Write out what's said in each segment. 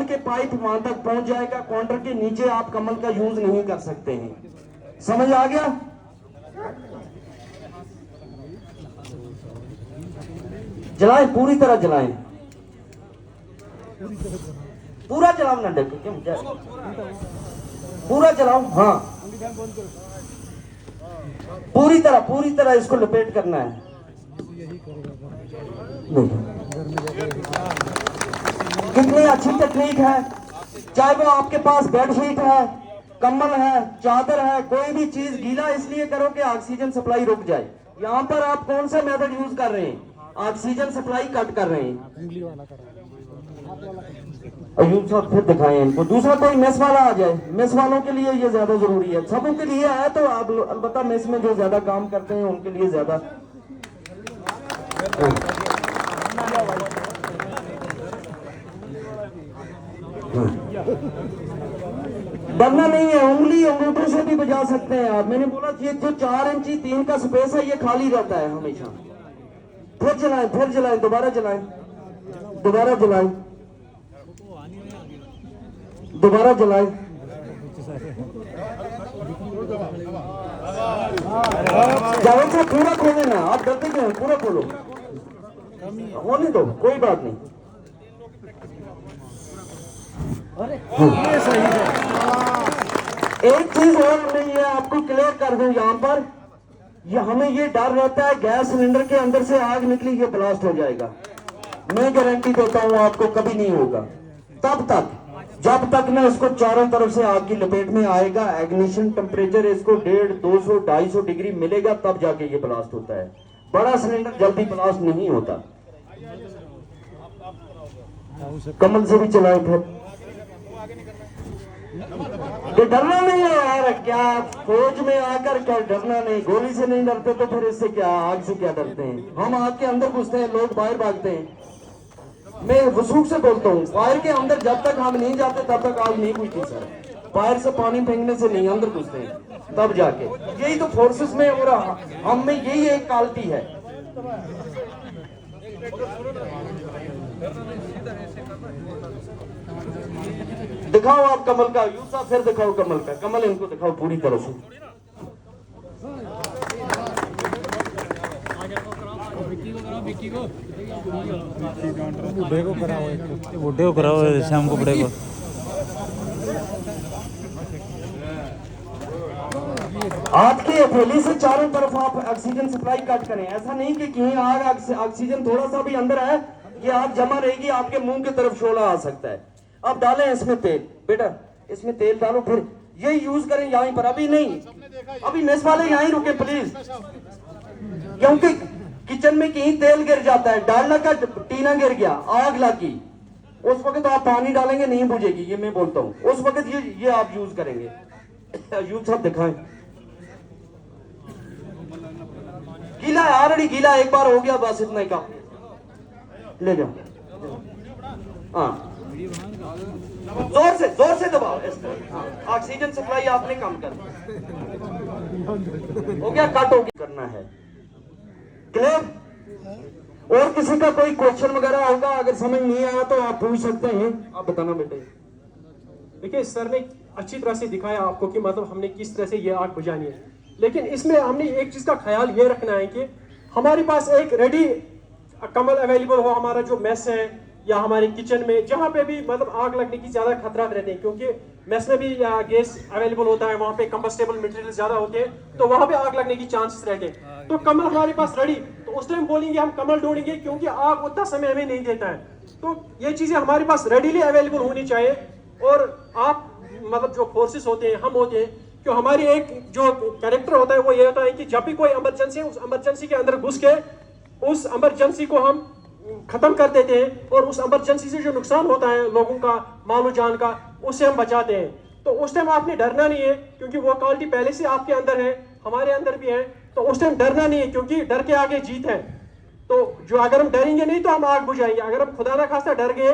नल के पाइप वहां तक पहुंच जाएगा, काउंटर के नीचे आप कमल का यूज नहीं कर सकते हैं। समझ आ गया? जलाएं, पूरी तरह जलाएं, पूरा जलाओ ना, देखो क्यों पूरा जलाओ। हाँ, पूरी तरह इसको लपेट करना है। कितनी अच्छी टेक्निक है। चाहे वो आपके पास बेडशीट है, कम्बल है, चादर है, कोई भी चीज गीला इसलिए करो कि ऑक्सीजन सप्लाई रुक जाए। यहाँ पर आप कौन सा मेथड यूज कर रहे हैं? ऑक्सीजन सप्लाई कट कर रहे हैं। अयूब साहब फिर दिखाएं इनको, दूसरा कोई मेस वाला आ जाए। मेस वालों के लिए ये ज्यादा जरूरी है, सबों के लिए है तो आप अलबत्ता मेस में जो ज्यादा काम करते हैं उनके लिए ज्यादा। डरना नहीं है, उंगली अंगूठे से भी बजा सकते हैं आप। मैंने बोला ये जो 4 इंची 3 का स्पेस है ये खाली रहता है हमेशा। फिर जलाएं, फिर जलाएं, दोबारा जलाएं, दोबारा जलाएं, दोबारा जलाएं। जावेद साहब पूरा खोले ना, आप डरते क्यों? पूरा खोलो, होने दो, कोई बात नहीं। ये सही है। एक चीज और मैं ये आपको क्लियर कर दूं, यहाँ पर ये हमें ये डर रहता है गैस सिलेंडर के अंदर से आग निकली ये ब्लास्ट हो जाएगा। मैं गारंटी देता हूं आपको कभी नहीं होगा। तब तक जब तक ना इसको चारों तरफ से आग की लपेट में आएगा, एग्निशन टेम्परेचर इसको 150, 200, 250 डिग्री मिलेगा, तब जाके ये ब्लास्ट होता है। बड़ा सिलेंडर जल्दी ब्लास्ट नहीं होता। कमल से भी चलाए फिर। ये डरना नहीं है यार, क्या फौज में आकर क्या डरना नहीं? गोली से नहीं डरते तो फिर इससे क्या, आग से क्या डरते हैं? हम आग के अंदर घुसते हैं, लोग बाहर भागते हैं। मैं वसूख से बोलता हूँ, फायर के अंदर जब तक हम नहीं जाते तब तक आग नहीं बुझती सर। फायर से पानी फेंकने से नहीं, अंदर घुसते हैं तब जाके। यही तो फोर्सेस में और हम में यही एक क्वालिटी है। दिखाओ आप कमल का, यूसुफ फिर दिखाओ कमल का। कमल इनको दिखाओ पूरी तरह से। बुढ़े को कराओ, शाम को बुढ़े को। आपकी हथेली से चारों तरफ आप ऑक्सीजन सप्लाई कट करें। ऐसा नहीं कि कहीं आग ऑक्सीजन थोड़ा सा भी अंदर है, ये आग जमा रहेगी, आपके मुंह की तरफ शोला आ सकता है। अब डालें इसमें तेल, बेटा इसमें तेल डालो, फिर ये यूज करें यहीं पर। अभी नहीं, अभी मेस वाले यहीं रुके प्लीज, क्योंकि किचन में कहीं तेल गिर जाता है, डालना का टीना गिर गया, आग लगी, उस वक्त आप पानी डालेंगे नहीं बुझेगी, ये मैं बोलता हूँ। उस वक्त ये आप यूज करेंगे। यूज सब दिखाएं। गीला है, ऑलरेडी गीला, एक बार हो गया बस, इतना ही काम। ले जाओ, हाँ जोर से दबाओ इसको। ऑक्सीजन सप्लाई आपने कम कर हो गया, कट हो गया, करना है। क्लियर? और किसी का कोई क्वेश्चन वगैरह होगा, अगर समझ नहीं आया तो आप पूछ सकते हैं। आप बताना बेटे। देखिए सर ने अच्छी तरह से दिखाया आपको कि मतलब हमने किस तरह से ये आग बुझानी है, लेकिन इसमें हमने एक चीज का ख्याल ये रखना है कि हमारे पास एक रेडी कमल अवेलेबल हो। हमारा जो मेस है या हमारे किचन में जहाँ पे भी मतलब आग लगने की ज्यादा खतरा रहते हैं, क्योंकि मेस में भी गैस अवेलेबल होता है, वहाँ पे कंबस्टेबल मटेरियल ज्यादा होते हैं, तो वहाँ पे आग लगने की चांसेस रहते हैं। तो कमल हमारे पास रेडी, तो उस टाइम बोलेंगे हम कमल ढूंढेंगे, क्योंकि आग उतना समय हमें नहीं देता है। तो ये चीजें हमारे पास रेडीली अवेलेबल होनी चाहिए। और आप मतलब जो फोर्सेस होते हैं, हम होते हैं, क्यों हमारी एक जो कैरेक्टर होता है वो ये होता है कि जब भी कोई इमरजेंसी है, उस इमरजेंसी के अंदर घुस के उस इमरजेंसी को हम खत्म कर देते हैं, और उस इमरजेंसी से जो नुकसान होता है लोगों का, मालो जान का, उससे हम बचाते हैं। तो उस टाइम आपने डरना नहीं है, क्योंकि वो क्वालिटी पहले से आपके अंदर है, हमारे अंदर भी है। तो उस टाइम डरना नहीं है, क्योंकि डर के आगे जीत है। तो जो अगर हम डरेंगे नहीं तो हम आग बुझाएंगे। अगर हम खुदा ना खास्ता डर गए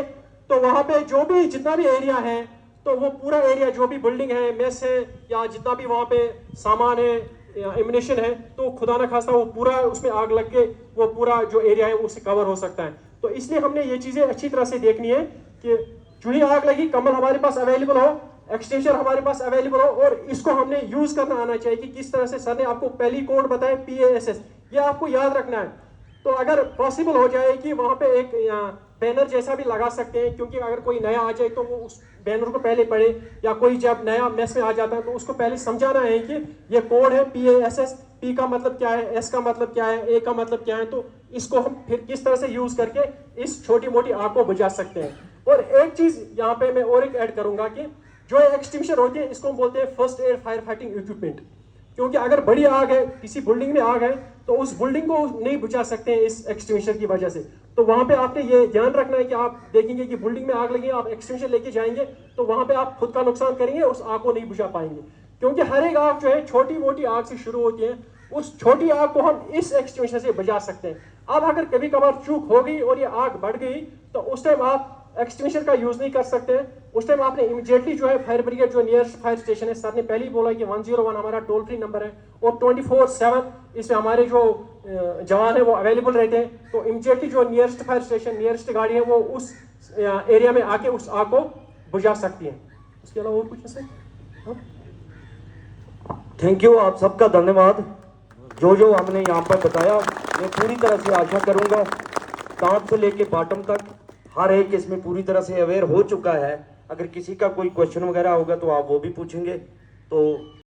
तो वहां पे जो भी जितना भी एरिया है, तो वो पूरा एरिया जो भी बिल्डिंग है, मेस है, या जितना भी वहां पे सामान है, एमिनेशन है, तो खुदा ना खास्ता वो पूरा उसमें आग लग के वो पूरा जो एरिया है उससे कवर हो सकता है। तो इसलिए हमने ये चीजें अच्छी तरह से देखनी है कि जो ही आग लगी, कमल हमारे पास अवेलेबल हो, एक्सटेंशन हमारे पास अवेलेबल हो, और इसको हमने यूज करना आना चाहिए कि किस तरह से। सर ने आपको पहली कोड बताया PASS, ये आपको याद रखना है। तो अगर पॉसिबल हो जाए कि वहां पे एक बैनर जैसा भी लगा सकते हैं, क्योंकि अगर कोई नया आ जाए तो वो उस बैनर को पहले पढ़े, या कोई जब नया मेस में आ जाता है तो उसको पहले समझाना है कि ये कोड है PASS, P का मतलब क्या है, S का मतलब क्या है, A का मतलब क्या है। तो इसको हम फिर किस तरह से यूज करके इस छोटी मोटी आग को बुझा सकते हैं। और एक चीज यहाँ पे मैं और एक ऐड करूंगा कि जो एक्सटिंग्विशर होती है, इसको हम बोलते हैं first aid fire fighting equipment. क्योंकि अगर बड़ी आग है, किसी बिल्डिंग में आग है, तो उस बिल्डिंग को नहीं बुझा सकते हैं इस एक्सटिंग्विशर की वजह से। तो वहां पे आपने ये ध्यान रखना है कि आप देखेंगे कि बिल्डिंग में आग लगी, आप एक्सटिंग्विशर लेके जाएंगे तो वहां पे आप खुद का नुकसान करेंगे, उस आग को नहीं बुझा पाएंगे। क्योंकि हर एक आग जो है छोटी मोटी आग से शुरू होती है, उस छोटी आग को हम इस एक्सटिंग्विशर से बुझा सकते हैं। अब अगर कभी कभार चूक हो गई और ये आग बढ़ गई, तो उस टाइम आप एक्सटिंग्विशर का यूज नहीं कर सकते हैं। उस टाइम आपने इमीडिएटली जो है फायर ब्रिगेड, जो नियरेस्ट फायर स्टेशन है, सर ने पहले ही बोला कि 101 हमारा टोल फ्री नंबर है, और 24/7 इसमें हमारे जो जवान है वो अवेलेबल रहते हैं। तो इमीडिएटली जो नियरेस्ट फायर स्टेशन, नियरेस्ट गाड़ी है, वो उस एरिया में आके उस आग को बुझा सकती है। उसके अलावा और कुछ है सर? थैंक यू, आप सबका धन्यवाद। जो हमने यहाँ पर बताया, मैं पूरी तरह से आशा करूंगा टॉप से लेके बॉटम तक हर एक इसमें पूरी तरह से अवेयर हो चुका है। अगर किसी का कोई क्वेश्चन वगैरह होगा तो आप वो भी पूछेंगे। तो